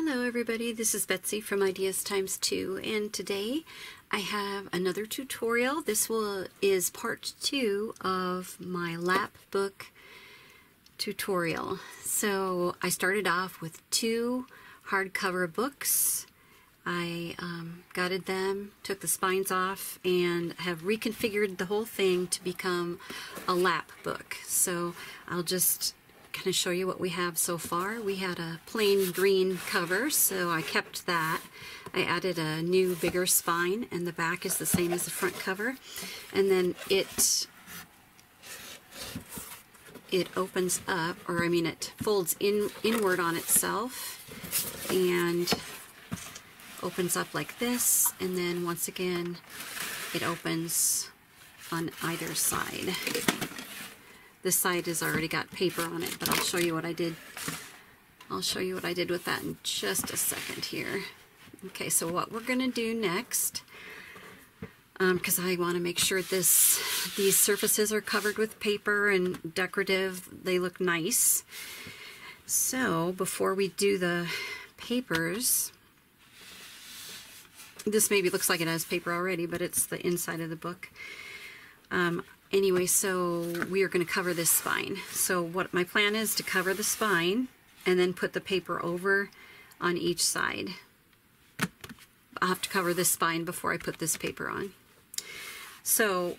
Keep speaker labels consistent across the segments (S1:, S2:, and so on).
S1: Hello everybody, this is Betsy from Ideas Times 2, and today I have another tutorial. This is part 2 of my Lapbook tutorial. So I started off with 2 hardcover books. I gutted them, took the spines off, and have reconfigured the whole thing to become a lap book. So I'll just kind of show you what we have so far. We had a plain green cover, so I kept that. I added a new bigger spine, and the back is the same as the front cover. And then it opens up, or I mean it folds inward on itself and opens up like this, and then once again it opens on either side. This side has already got paper on it, but I'll show you what I did. I'll show you what I did with that in just a second here. Okay, so what we're going to do next, because I want to make sure these surfaces are covered with paper and decorative, they look nice. So before we do the papers, this maybe looks like it has paper already, but it's the inside of the book. Anyway, so we are going to cover this spine. So what my plan is to cover the spine and then put the paper over on each side. I'll have to cover this spine before I put this paper on. So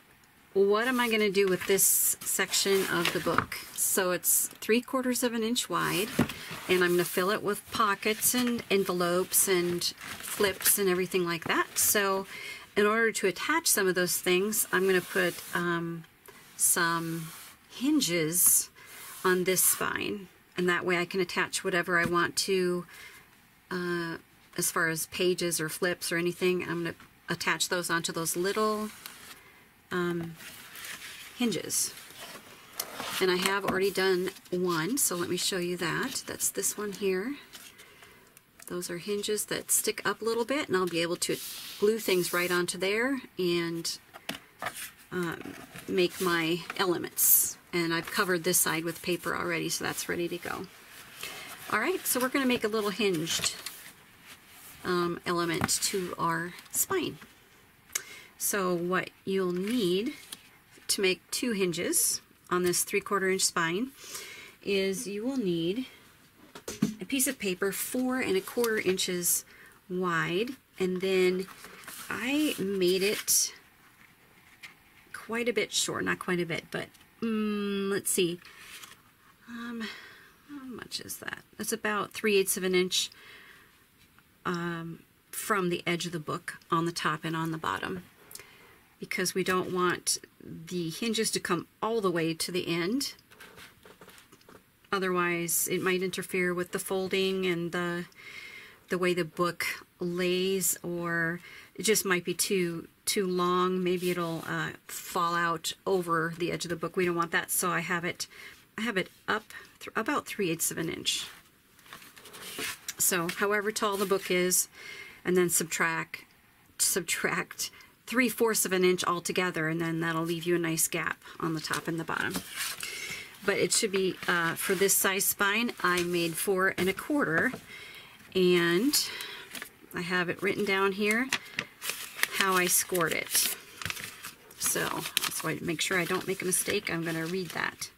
S1: what am I going to do with this section of the book? So it's 3/4 of an inch wide, and I'm going to fill it with pockets and envelopes and flips and everything like that. So in order to attach some of those things, I'm going to put some hinges on this spine, and that way I can attach whatever I want to as far as pages or flips or anything. I'm going to attach those onto those little hinges. And I have already done one, so let me show you that. That's this one here. Those are hinges that stick up a little bit, and I'll be able to glue things right onto there and make my elements. And I've covered this side with paper already, so that's ready to go. Alright, so we're going to make a little hinged element to our spine. So what you'll need to make 2 hinges on this 3/4 inch spine is you will need a piece of paper 4 1/4 inches wide, and then I made it quite a bit short, not quite a bit, but let's see, how much is that? That's about 3/8 of an inch from the edge of the book on the top and on the bottom, because we don't want the hinges to come all the way to the end. Otherwise, it might interfere with the folding and the way the book lays, or it just might be too long. Maybe it'll fall out over the edge of the book. We don't want that, so I have it up about 3/8 of an inch. So, however tall the book is, and then subtract 3/4 of an inch altogether, and then that'll leave you a nice gap on the top and the bottom. But it should be, for this size spine, I made 4 1/4, and I have it written down here how I scored it. So I make sure I don't make a mistake, I'm going to read that.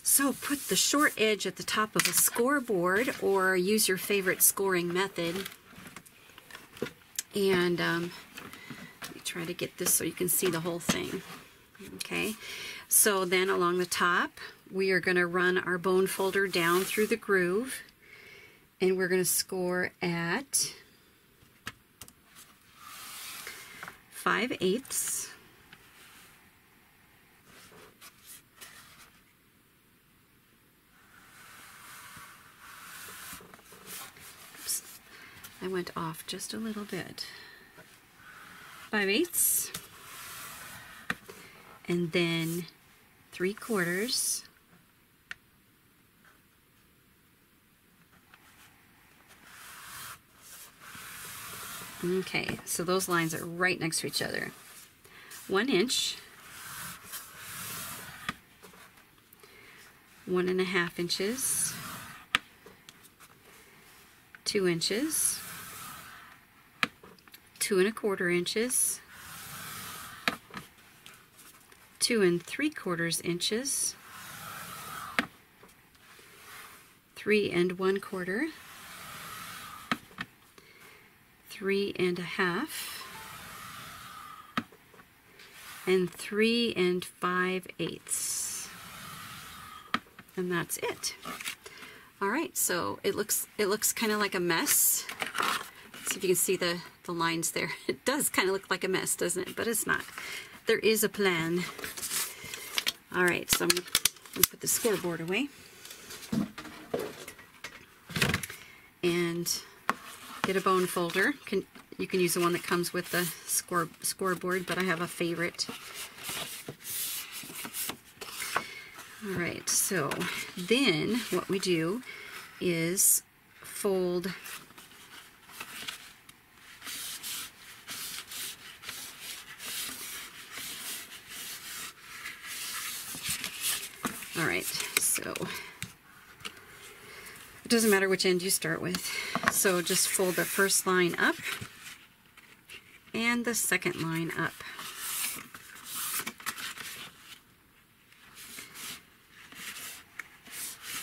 S1: So put the short edge at the top of a scoreboard, or use your favorite scoring method. And let me try to get this so you can see the whole thing. Okay. So then along the top, we are going to run our bone folder down through the groove, and we're going to score at 5/8. Oops, I went off just a little bit. 5/8, and then 3/4. Okay, so those lines are right next to each other. 1 inch, 1 1/2 inches, 2 inches, 2 1/4 inches, 2 3/4 inches, 3 1/4, 3 1/2, and 3 5/8. And that's it. All right, so it looks kind of like a mess. See if you can see the lines there. It does kind of look like a mess, doesn't it? But it's not. There is a plan. All right, so I'm going to put the scoreboard away. And get a bone folder. You can use the one that comes with the scoreboard, but I have a favorite. All right, so then what we do is fold all right, so it doesn't matter which end you start with. So just fold the first line up and the second line up.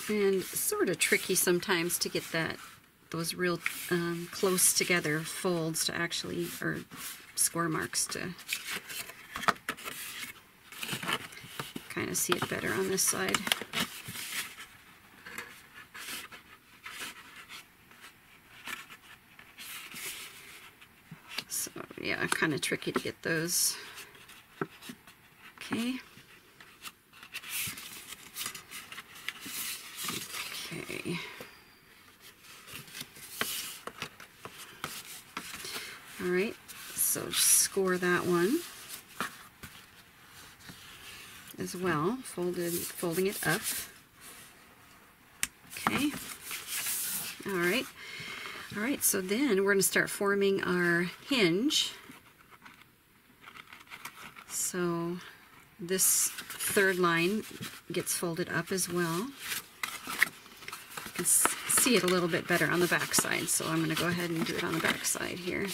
S1: And sort of tricky sometimes to get those real close together folds to actually, or score marks to kind of see it better on this side. So yeah, kind of tricky to get those. Okay. Okay. All right, so just score that one as well, folding it up. Okay. All right. All right, so then we're going to start forming our hinge. So this third line gets folded up as well. You can see it a little bit better on the back side, so I'm going to go ahead and do it on the back side here.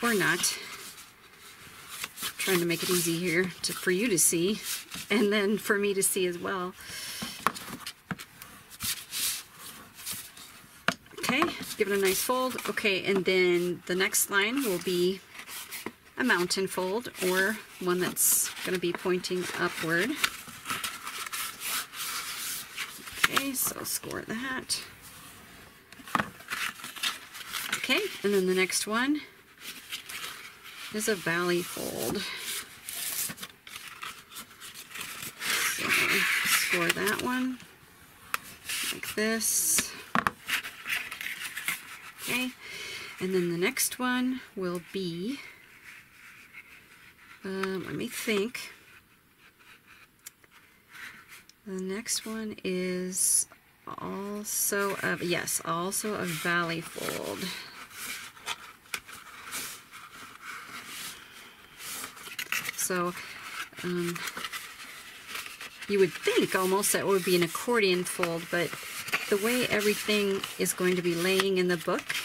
S1: Or not. I'm trying to make it easy here for you to see, and then for me to see as well. Okay, give it a nice fold. Okay, and then the next line will be a mountain fold, or one that's going to be pointing upward. Okay, so score that. Okay, and then the next one is a valley fold. So score that one like this. Okay, and then the next one will be, let me think. The next one is also also a valley fold. So you would think almost that would be an accordion fold, but the way everything is going to be laying in the book,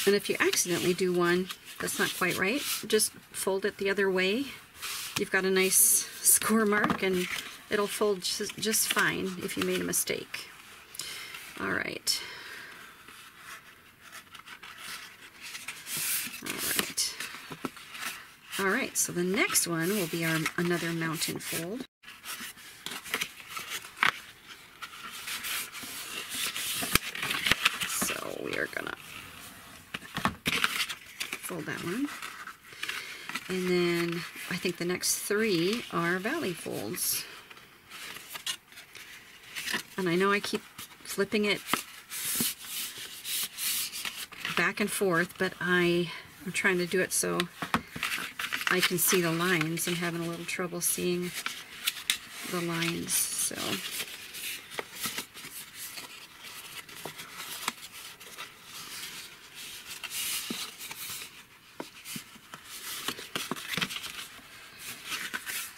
S1: and if you accidentally do one that's not quite right, just fold it the other way. You've got a nice score mark, and it'll fold just fine if you made a mistake. All right. All right, so the next one will be another mountain fold. So we are gonna fold that one. And then I think the next three are valley folds. And I know I keep flipping it back and forth, but I'm trying to do it so I can see the lines. I'm having a little trouble seeing the lines, so.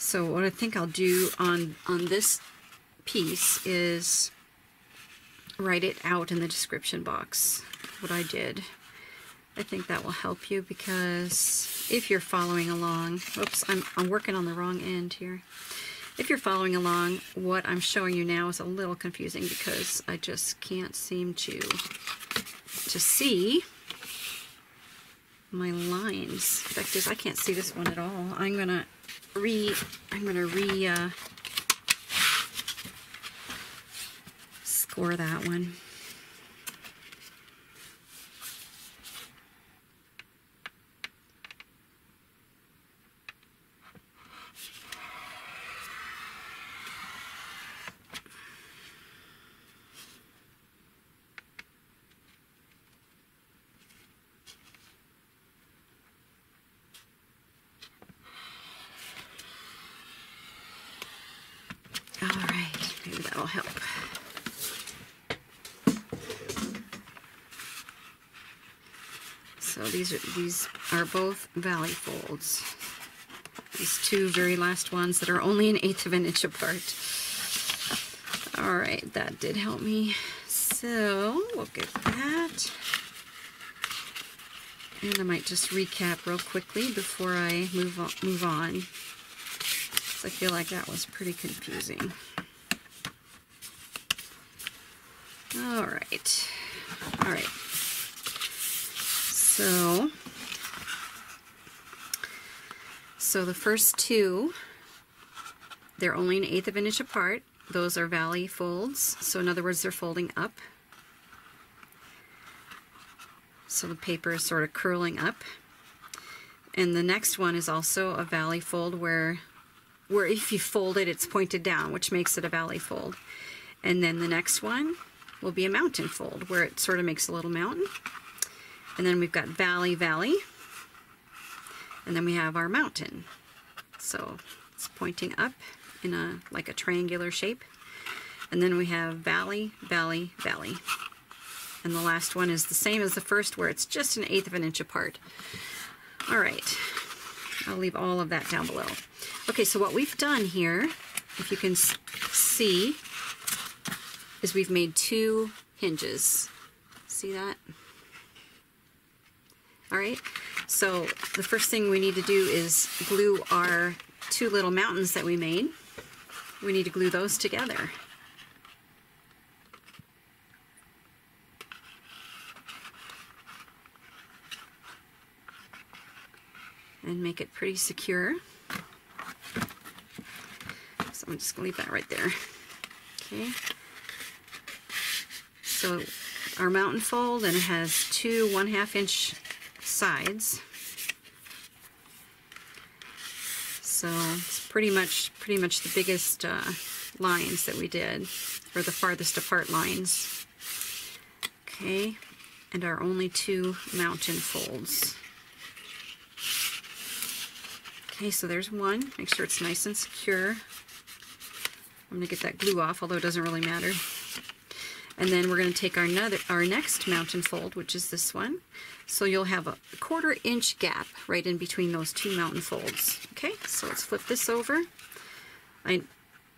S1: So what I think I'll do on this piece is write it out in the description box, what I did. I think that will help you, because if you're following along, oops, I'm working on the wrong end here. If you're following along, what I'm showing you now is a little confusing because I just can't seem to see my lines. The fact is, I can't see this one at all. I'm gonna score that one. Alright, maybe that'll help. So these are both valley folds. These two very last ones that are only 1/8 of an inch apart. Alright, that did help me. So we'll get that. And I might just recap real quickly before I move on. I feel like that was pretty confusing. All right. So the first two, they're only 1/8 of an inch apart. Those are valley folds. So in other words, they're folding up. So the paper is sort of curling up. And the next one is also a valley fold where if you fold it, it's pointed down, which makes it a valley fold. And then the next one will be a mountain fold, where it sort of makes a little mountain. And then we've got valley, valley. And then we have our mountain. So it's pointing up in like a triangular shape. And then we have valley, valley, valley. And the last one is the same as the first, where it's just 1/8 of an inch apart. All right. I'll leave all of that down below. Okay, so what we've done here, if you can see, is we've made 2 hinges. See that? All right, so the first thing we need to do is glue our 2 little mountains that we made. We need to glue those together. And make it pretty secure. So I'm just going to leave that right there. Okay. So our mountain fold, and it has 2 1/2 inch sides. So it's pretty much the biggest lines that we did, or the farthest apart lines. Okay, and our only 2 mountain folds. Okay, so there's one. Make sure it's nice and secure. I'm going to get that glue off, although it doesn't really matter. And then we're going to take our next mountain fold, which is this one. So you'll have a 1/4 inch gap right in between those 2 mountain folds. Okay, so let's flip this over.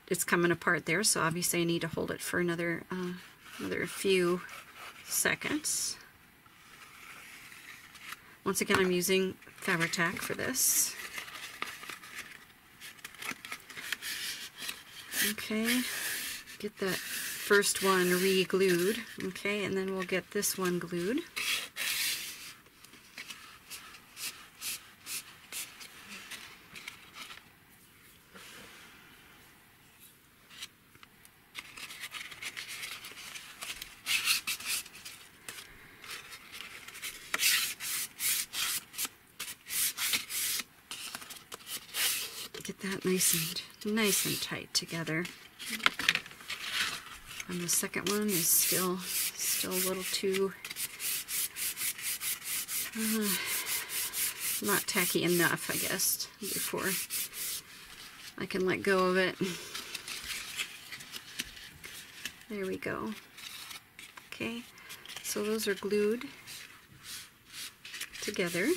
S1: It's coming apart there, so obviously I need to hold it for another few seconds. Once again, I'm using fabric tack for this. Okay, get that first one re-glued. Okay, and then we'll get this one glued. Get that nice and tight together. And the second one is still a little too not tacky enough, I guess, before I can let go of it. There we go. Okay, so those are glued together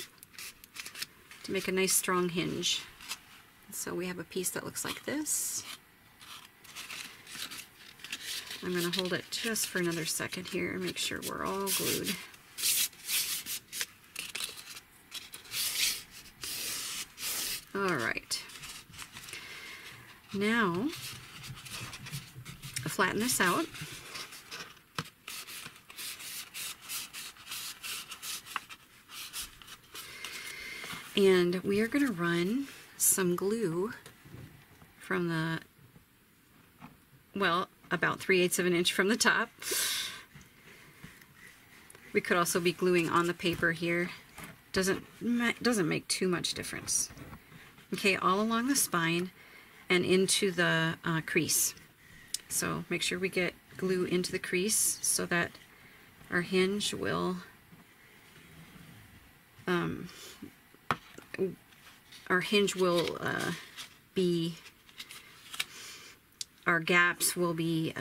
S1: to make a nice strong hinge. So we have a piece that looks like this. I'm going to hold it just for another second here and make sure we're all glued. All right. Now, flatten this out. And we are going to run some glue from the, well, about 3/8 of an inch from the top. We could also be gluing on the paper here. Doesn't make too much difference. Okay, all along the spine and into the crease. So make sure we get glue into the crease so that our hinge will be, our gaps will be,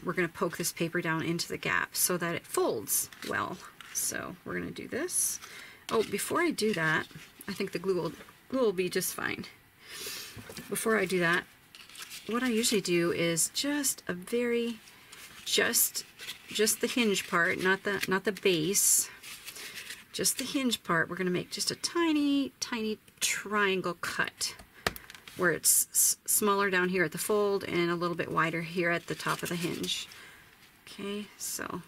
S1: we're going to poke this paper down into the gap so that it folds well. So we're going to do this. Oh, before I do that, I think the glue will be just fine. Before I do that, what I usually do is just a very, just the hinge part, not the base, just the hinge part. We're going to make just a tiny, tiny triangle cut where it's smaller down here at the fold and a little bit wider here at the top of the hinge. Okay, so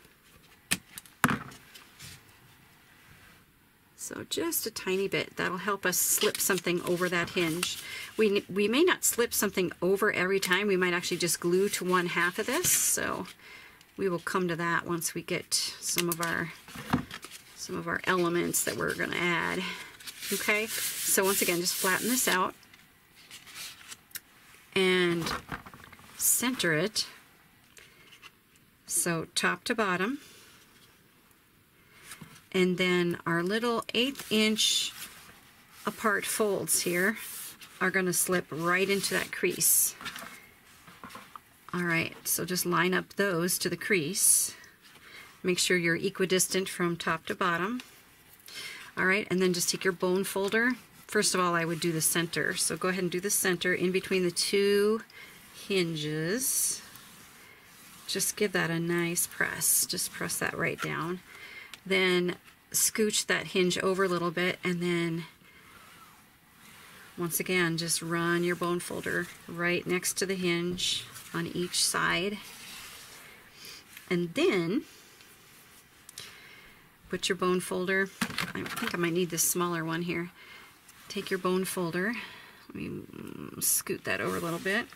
S1: just a tiny bit. That'll help us slip something over that hinge. We may not slip something over every time. We might actually just glue to one half of this. So we will come to that once we get some of our elements that we're going to add. Okay, so once again, just flatten this out and center it. So top to bottom. And then our little 1/8 inch apart folds here are going to slip right into that crease. All right, so just line up those to the crease. Make sure you're equidistant from top to bottom. All right, and then just take your bone folder. First of all, I would do the center. So go ahead and do the center in between the two hinges. Just give that a nice press. Just press that right down. Then scooch that hinge over a little bit, and then once again just run your bone folder right next to the hinge on each side, and then put your bone folder, I think I might need this smaller one here. Take your bone folder, let me scoot that over a little bit,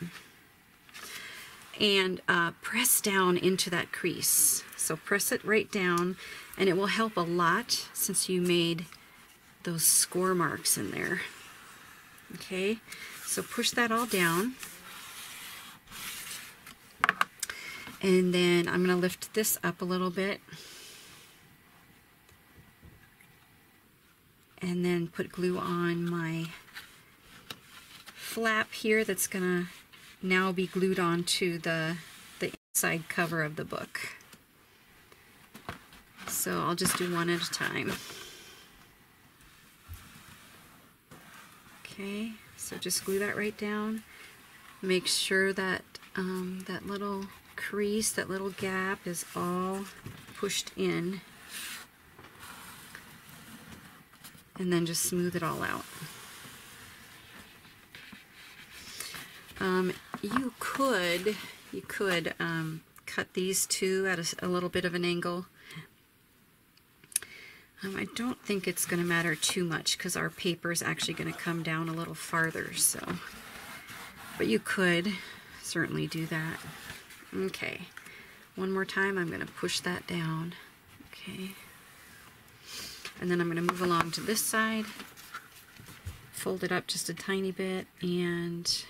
S1: and press down into that crease. So press it right down, and it will help a lot since you made those score marks in there. Okay, so push that all down. And then I'm going to lift this up a little bit. And then put glue on my flap here that's going to now be glued onto the inside cover of the book. So I'll just do one at a time. Okay, so just glue that right down. Make sure that that little crease, that little gap is all pushed in. And then just smooth it all out. You could cut these two at a little bit of an angle. I don't think it's going to matter too much because our paper is actually going to come down a little farther. So, but you could certainly do that. Okay, one more time. I'm going to push that down. Okay, and then I'm going to move along to this side. Fold it up just a tiny bit and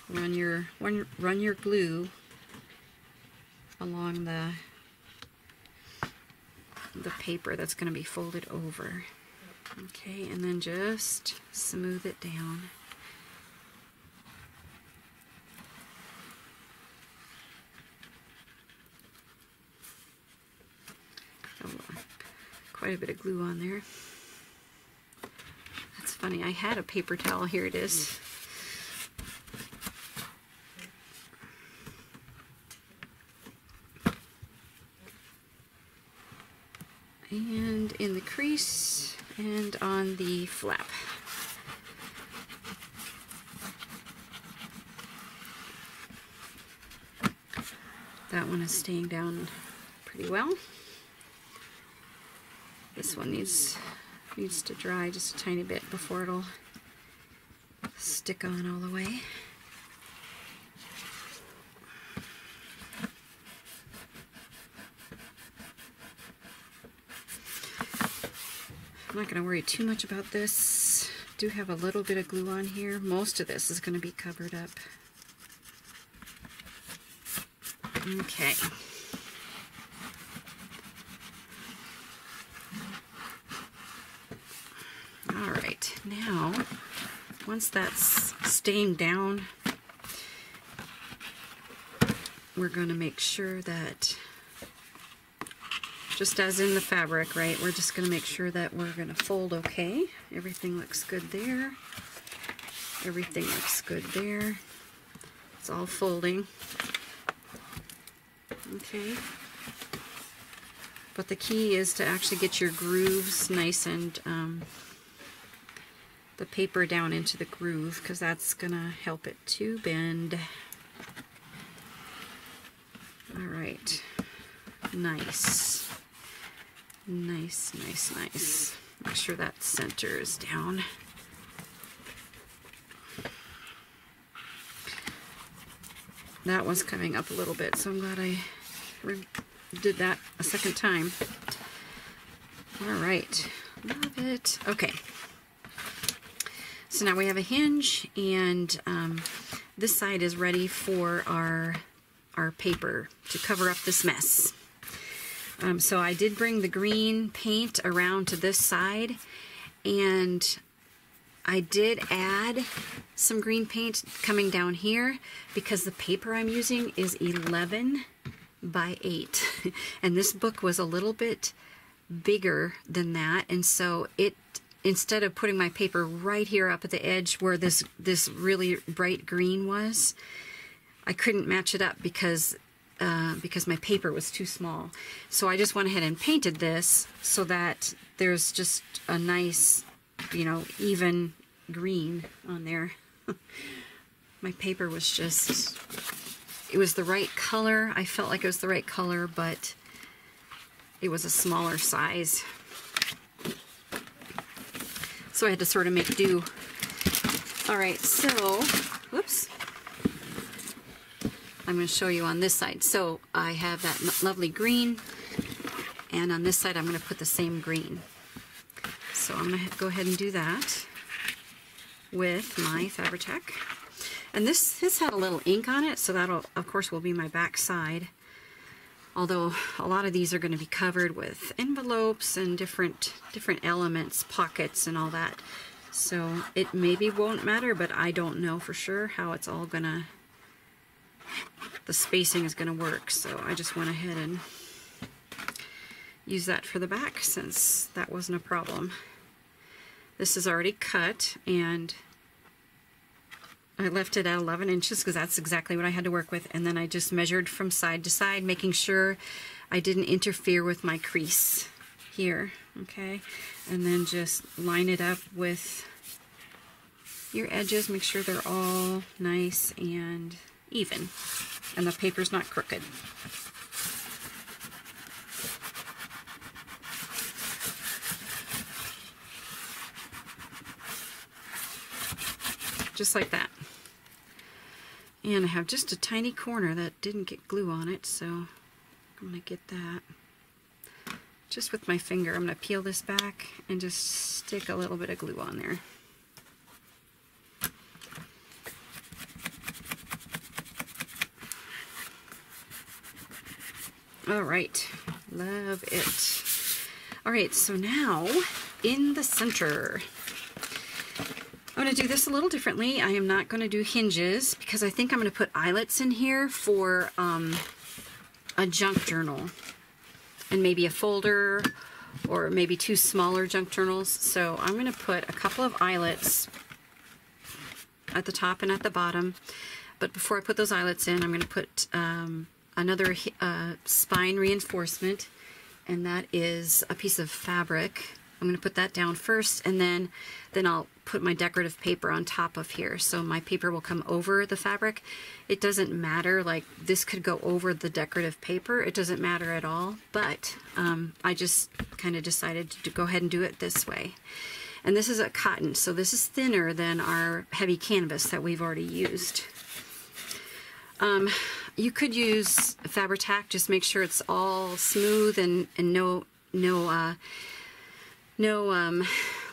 S1: run your glue along the paper that's going to be folded over. Okay, and then just smooth it down. Oh, quite a bit of glue on there. That's funny, I had a paper towel. Here it is. And in the crease and on the flap. That one is staying down pretty well. This one needs to dry just a tiny bit before it'll stick on all the way. I'm not going to worry too much about this. I do have a little bit of glue on here. Most of this is going to be covered up. Okay. All right, now, once that's stained down, we're going to make sure that, just as in the fabric, right, we're just going to make sure that we're going to fold okay. Everything looks good there. Everything looks good there. It's all folding. Okay. But the key is to actually get your grooves nice and the paper down into the groove, because that's gonna help it to bend. All right. Nice. Nice, nice, nice. Make sure that center is down. That was coming up a little bit, so I'm glad I did that a second time. All right, love it. Okay, so now we have a hinge, and this side is ready for our paper to cover up this mess. So I did bring the green paint around to this side, and I did add some green paint coming down here because the paper I'm using is 11 by 8. And this book was a little bit bigger than that, and so it, instead of putting my paper right here up at the edge where this really bright green was, I couldn't match it up because my paper was too small. So I just went ahead and painted this so that there's just a nice, you know, even green on there. My paper was just, it was the right color. I felt like it was the right color, but it was a smaller size. So I had to sort of make do. All right, so, whoops. I'm going to show you on this side. So I have that lovely green, and on this side I'm going to put the same green. So I'm going to go ahead and do that with my Fabri-Tac. And this had a little ink on it, so that'll, of course, will be my back side. Although a lot of these are going to be covered with envelopes and different elements, pockets and all that. So it maybe won't matter, but I don't know for sure how it's all gonna, the spacing is gonna work. So I just went ahead and use that for the back since that wasn't a problem. This is already cut, and I left it at 11 inches because that's exactly what I had to work with, and then I just measured from side to side, making sure I didn't interfere with my crease here, okay? And then just line it up with your edges, make sure they're all nice and even, and the paper's not crooked. Just like that. And I have just a tiny corner that didn't get glue on it, so I'm going to get that. Just with my finger, I'm going to peel this back and just stick a little bit of glue on there. All right, love it. All right, so now in the center, I'm going to do this a little differently. I am not going to do hinges because I think I'm going to put eyelets in here for a junk journal and maybe a folder or maybe 2 smaller junk journals. So I'm going to put a couple of eyelets at the top and at the bottom. But before I put those eyelets in, I'm going to put another spine reinforcement, and that is a piece of fabric. I'm going to put that down first, and then I'll put my decorative paper on top of here. So my paper will come over the fabric. It doesn't matter, like this could go over the decorative paper. It doesn't matter at all, but I just kind of decided to go ahead and do it this way. And this is a cotton, so this is thinner than our heavy canvas that we've already used. You could use Fabri-Tac, just make sure it's all smooth and no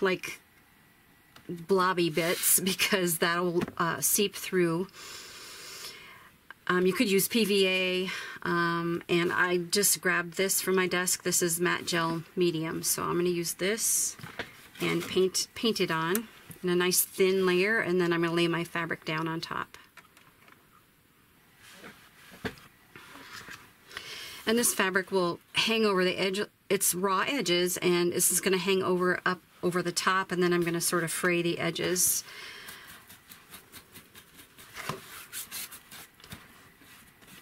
S1: like blobby bits, because that'll seep through. You could use PVA, and I just grabbed this from my desk. This is matte gel medium, so I'm going to use this and paint it on in a nice thin layer, and then I'm going to lay my fabric down on top. And this fabric will hang over the edge. It's raw edges, and this is going to hang up over the top, and then I'm going to sort of fray the edges.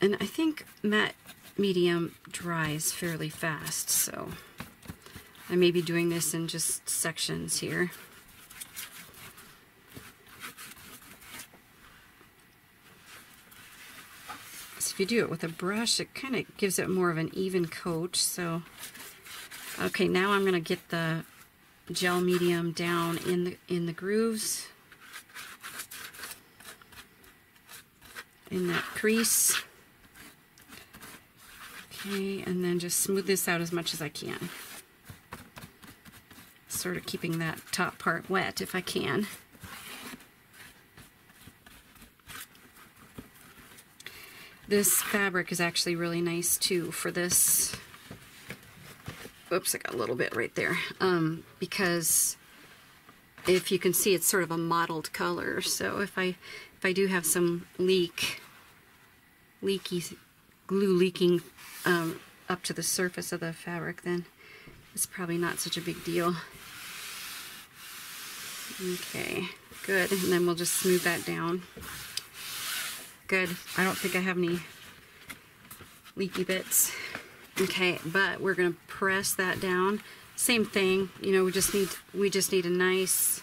S1: And I think matte medium dries fairly fast, so I may be doing this in just sections here. If you do it with a brush, it kind of gives it more of an even coat. So, okay, now I'm going to get the gel medium down in the grooves, in that crease. Okay, and then just smooth this out as much as I can. Sort of keeping that top part wet if I can. This fabric is actually really nice too for this. Oops, I got a little bit right there. Because if you can see, it's sort of a mottled color. So if I do have some leaky glue leaking up to the surface of the fabric, then it's probably not such a big deal. Okay, good. And then we'll just smooth that down. Good. I don't think I have any leaky bits. Okay, but we're going to press that down. Same thing, you know, we just need a nice,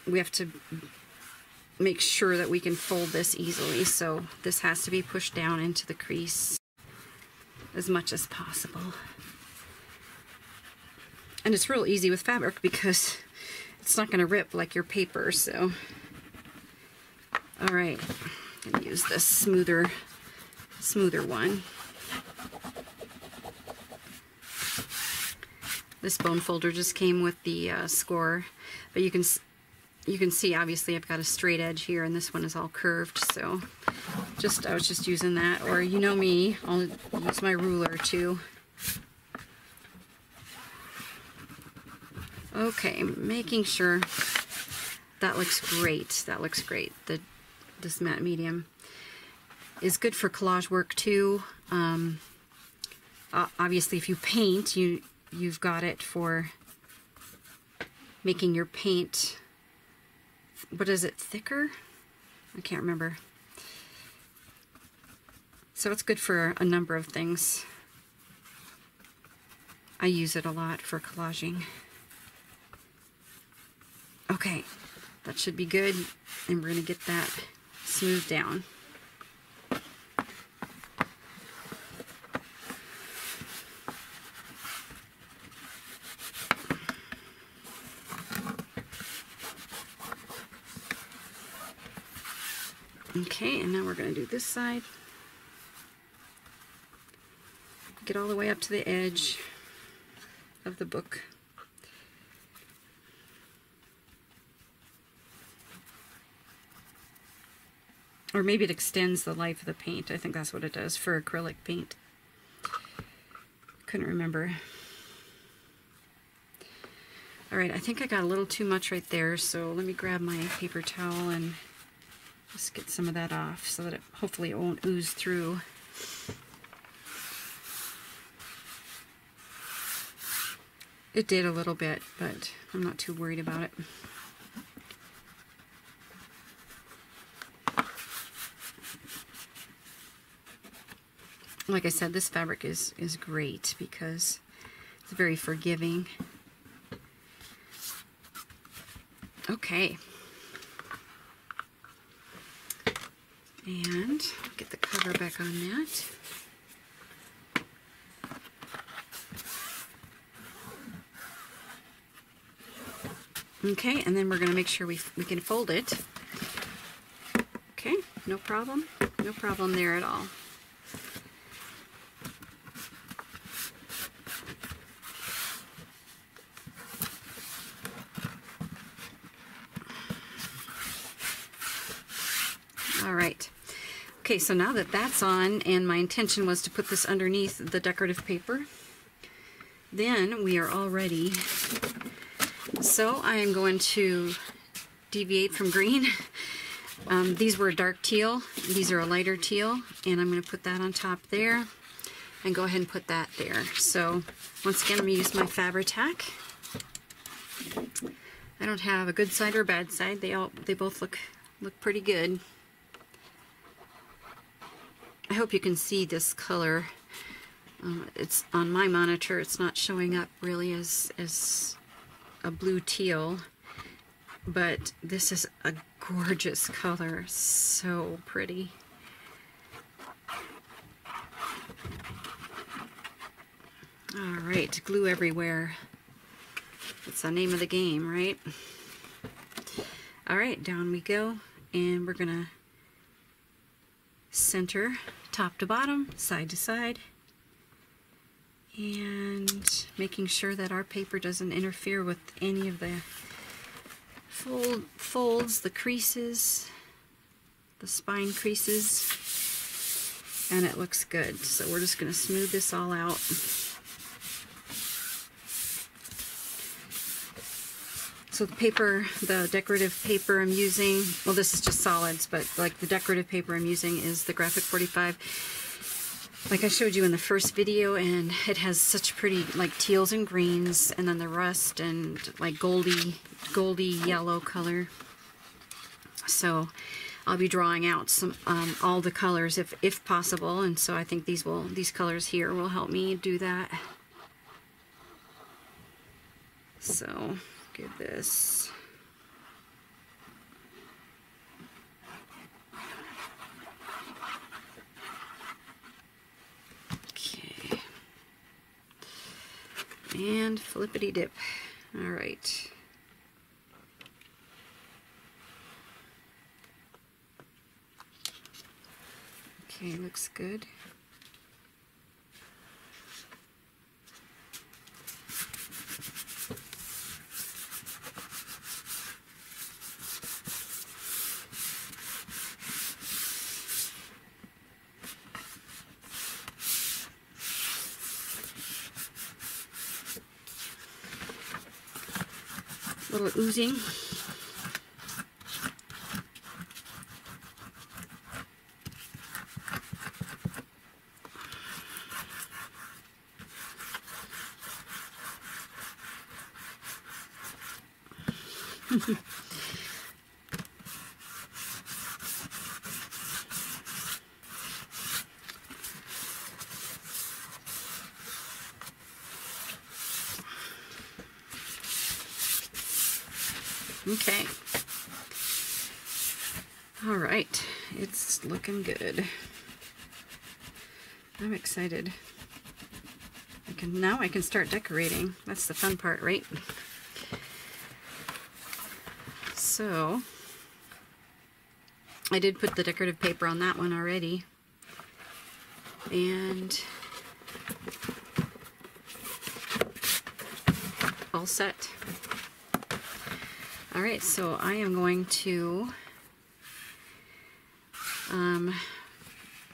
S1: we have to make sure that we can fold this easily, so this has to be pushed down into the crease as much as possible. And it's real easy with fabric because it's not going to rip like your paper, so. All right. I'm going to use this smoother one. This bone folder just came with the score, but you can see obviously I've got a straight edge here, and this one is all curved. So I was just using that, or you know me, I'll use my ruler too. Okay, making sure that looks great. That looks great. This matte medium is good for collage work too. Obviously, if you paint, you've got it for making your paint. What is it, thicker? I can't remember. So it's good for a number of things. I use it a lot for collaging. Okay, that should be good, and we're going to get that smoothed down. Okay, and now we're going to do this side. Get all the way up to the edge of the book. Or maybe it extends the life of the paint. I think that's what it does for acrylic paint. Couldn't remember. Alright, I think I got a little too much right there, so let me grab my paper towel and just get some of that off so that hopefully it won't ooze through. It did a little bit, but I'm not too worried about it. Like I said, this fabric is great because it's very forgiving. Okay. And get the cover back on that. Okay, and then we're going to make sure we can fold it. Okay, no problem there at all. All right. Okay, so now that that's on, and my intention was to put this underneath the decorative paper, then we are all ready. So I am going to deviate from green. These were a dark teal. These are a lighter teal, and I'm going to put that on top there and go ahead and put that there. So once again, I'm going to use my Fabri-Tac. I don't have a good side or a bad side. They both look pretty good. I hope you can see this color. It's on my monitor. It's not showing up really as a blue teal, but this is a gorgeous color. So pretty. All right, glue everywhere. That's the name of the game, right? All right, down we go, and we're gonna center top to bottom, side to side, and making sure that our paper doesn't interfere with any of the folds, the creases, the spine creases, and it looks good. So we're just going to smooth this all out. So the paper, the decorative paper I'm using, well, this is just solids, but like the decorative paper I'm using is the Graphic 45, like I showed you in the first video, and it has such pretty like teals and greens, and then the rust and like goldy yellow color. So I'll be drawing out some all the colors if possible, and so I think these colors here will help me do that. So get this. Okay. And flippity dip. All right. Okay, looks good. Little oozing. Okay. All right, it's looking good. I'm excited. Now I can start decorating. That's the fun part, right? So I did put the decorative paper on that one already, and all set. All right, so I am going to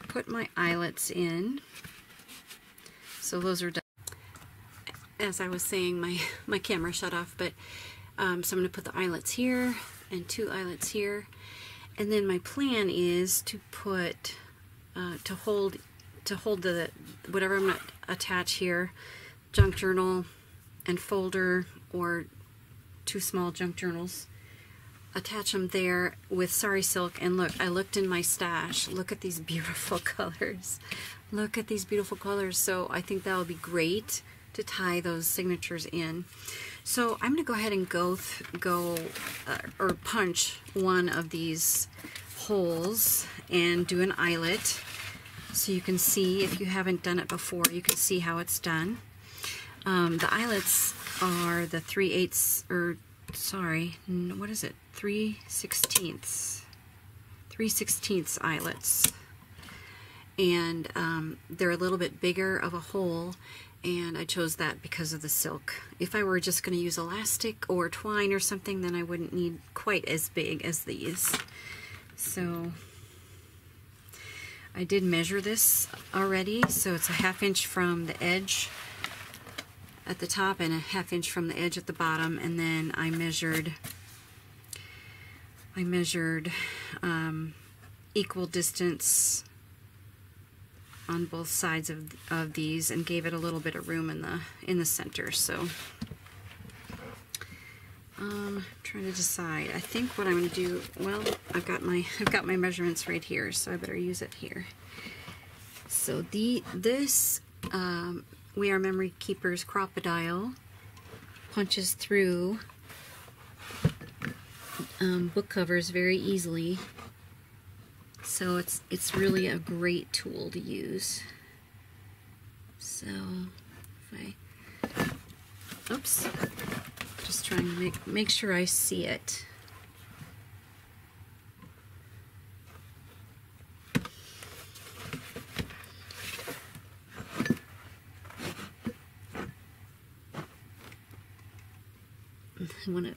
S1: put my eyelets in. So those are done. As I was saying, my camera shut off, but so I'm going to put the eyelets here and 2 eyelets here, and then my plan is to put to hold the whatever I'm going to attach here, junk journal, and folder or 2 small junk journals. Attach them there with sari silk, and look, I looked in my stash. Look at these beautiful colors. Look at these beautiful colors. So I think that will be great to tie those signatures in. So I'm going to go ahead and or punch one of these holes and do an eyelet, so you can see, if you haven't done it before, you can see how it's done. The eyelets are the 3/8, or sorry, what is it? 3/16 eyelets, and they're a little bit bigger of a hole, and I chose that because of the silk. If I were just going to use elastic or twine or something, then I wouldn't need quite as big as these. So I did measure this already, so it's a 1/2 inch from the edge at the top and a 1/2 inch from the edge at the bottom, and then I measured equal distance on both sides of these, and gave it a little bit of room in the center. So I'm trying to decide. I think what I'm going to do, well, I've got my measurements right here, so I better use it here. So this We Are Memory Keepers Crocodile punches through book covers very easily, so it's really a great tool to use. So if oops, just trying to make sure I see it. I want to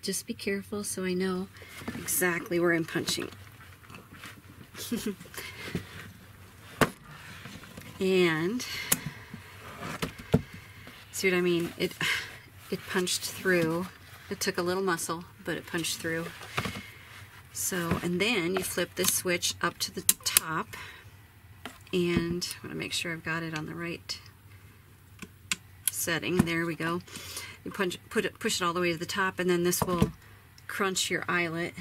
S1: just be careful so I know exactly where I'm punching. And see what I mean? It punched through. It took a little muscle, but it punched through. So, and then you flip this switch up to the top, and I want to make sure I've got it on the right setting. There we go. You push it all the way to the top, and then this will crunch your eyelet.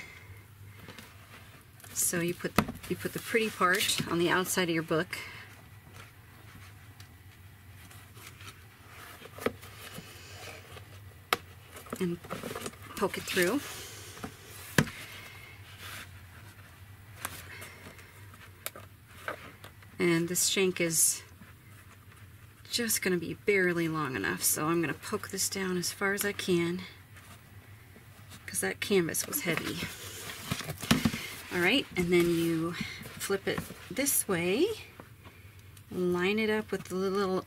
S1: So you put the pretty part on the outside of your book, and poke it through. And this shank is just going to be barely long enough, so I'm going to poke this down as far as I can, because that canvas was heavy. Alright, and then you flip it this way, line it up with the little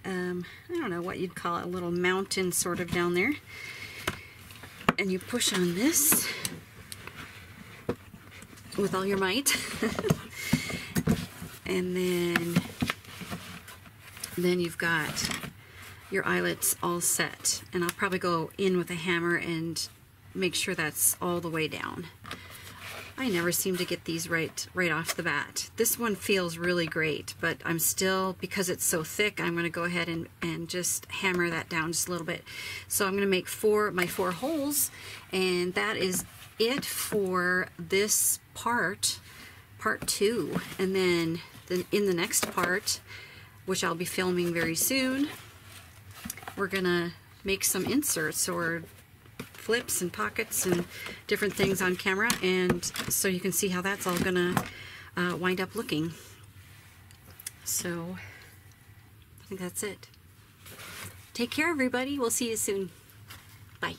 S1: I don't know what you'd call it, a little mountain sort of down there, and you push on this with all your might. And then you've got your eyelets all set, and I'll probably go in with a hammer and make sure that's all the way down. I never seem to get these right off the bat. This one feels really great, but I'm still, because it's so thick, I'm going to go ahead and just hammer that down just a little bit. So I'm going to make my four holes, and that is it for this part 2. And then in the next part, which I'll be filming very soon, we're gonna make some inserts or flips and pockets and different things on camera, and so you can see how that's all gonna wind up looking. So I think that's it. Take care, everybody. We'll see you soon. Bye.